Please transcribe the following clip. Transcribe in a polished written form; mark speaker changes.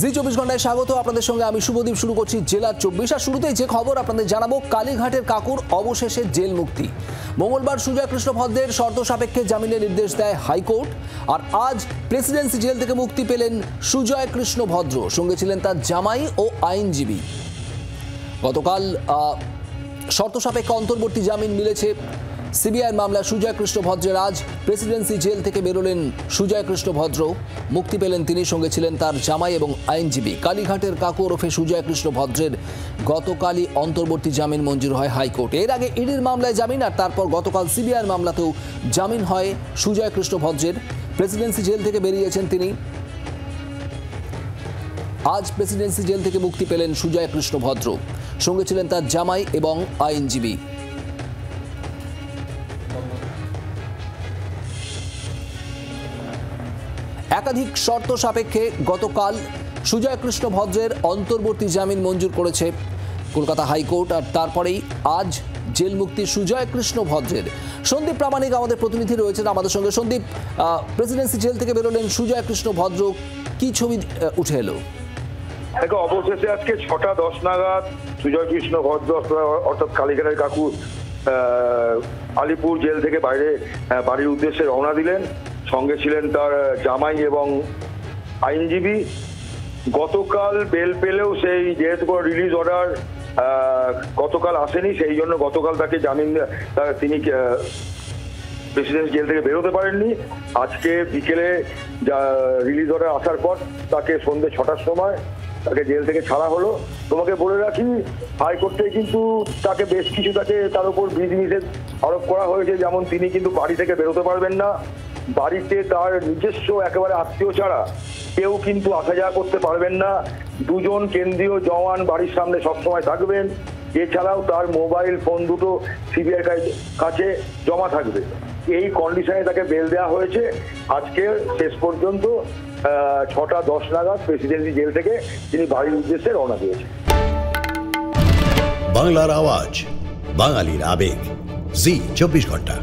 Speaker 1: জি 24 ঘন্টায় স্বাগত আপনাদের সঙ্গে আমি শুভদীপ। শুরু করছি জেলার 24। আর শুরুতেই যে খবর আপনাদের জানাবো, কালীঘাটের কাকুর অবশেষে জেল মুক্তি। মঙ্গলবার সুজয় কৃষ্ণ ভদ্রের শর্ত সাপেক্ষে জামিনের নির্দেশ দেয় হাইকোর্ট। আর আজ প্রেসিডেন্সি জেল থেকে মুক্তি পেলেন সুজয় কৃষ্ণ ভদ্র, সঙ্গে ছিলেন তার জামাই ও আইনজীবী। গতকাল শর্ত সাপেক্ষে অন্তর্বর্তী জামিন মিলেছে সিবিআইয়ের মামলা সুজয় কৃষ্ণ ভদ্রের। আজ প্রেসিডেন্সি জেল থেকে বেরোলেন সুজয় কৃষ্ণ ভদ্র, মুক্তি পেলেন তিনি, সঙ্গে ছিলেন তার জামাই এবং আইনজীবী। কালীঘাটের কাকু ওরফে সুজয় কৃষ্ণ ভদ্রের গতকালই অন্তর্বর্তী জামিন মঞ্জুর হয় হাইকোর্টে। এর আগে ইডির মামলায় জামিন, আর তারপর গতকাল সিবিআইয়ের মামলাতেও জামিন হয় সুজয় কৃষ্ণ ভদ্রের। প্রেসিডেন্সি জেল থেকে বেরিয়েছেন তিনি। আজ প্রেসিডেন্সি জেল থেকে মুক্তি পেলেন সুজয় কৃষ্ণ ভদ্র, সঙ্গে ছিলেন তার জামাই এবং আইনজীবী। একাধিক শর্ত সাপেক্ষে গতকাল সুজয় কৃষ্ণ ভদ্রের অন্তর্বর্তী জামিন মঞ্জুর করেছে কলকাতা হাইকোর্ট। আর তারপরেই আজ জেল মুক্তি সুজয় কৃষ্ণ ভদ্রের। সন্দীপ প্রামাণিক আমাদের প্রতিনিধি রয়েছেন আমাদের সঙ্গে। সন্দীপ, প্রেসিডেন্সি জেল থেকে বেরোলেন সুজয় কৃষ্ণ ভদ্র, কি ছবি উঠে এলো?
Speaker 2: অবশেষে আজকে 6:10 নাগাদ সুজয় কৃষ্ণ ভদ্র অর্থাৎ কালীঘাটের কাকু আলিপুর জেল থেকে বাড়ির উদ্দেশ্যে রওনা দিলেন। সঙ্গে ছিলেন তার জামাই এবং আইনজীবী। গতকাল বেল পেলেও সেই যেহেতু কোনো রিলিজ অর্ডার গতকাল আসেনি, সেই জন্য গতকাল তাকে জামিন তিনি প্রেসিডেন্সি জেল থেকে বেরোতে পারেননি। আজকে বিকেলে রিলিজ অর্ডার আসার পর তাকে সন্ধ্যে 6টার সময় তাকে জেল থেকে ছাড়া হলো। তোমাকে বলে রাখি, হাইকোর্টে কিন্তু তাকে বেশ কিছু তার উপর বিধিনিষেধ আরোপ করা হয়েছে। যেমন তিনি কিন্তু বাড়ি থেকে বেরোতে পারবেন না, বাড়িতে তার নিজস্ব একেবারে আত্মীয় ছাড়া কেউ কিন্তু আসা যাওয়া করতে পারবেন না। 2 জন কেন্দ্রীয় জওয়ান বাড়ির সামনে সবসময় থাকবেন। এছাড়াও তার মোবাইল ফোন দুটো সিবিআই কাছে জমা থাকবে। এই কন্ডিশনে তাকে বেল দেওয়া হয়েছে। আজকে শেষ পর্যন্ত 6:10 নাগাদ প্রেসিডেন্সি জেল থেকে তিনি বাড়ির উদ্দেশ্যে রওনা দিয়েছেন।
Speaker 3: বাংলার আওয়াজ, বাঙালির আবেগ, জি 24 ঘন্টা।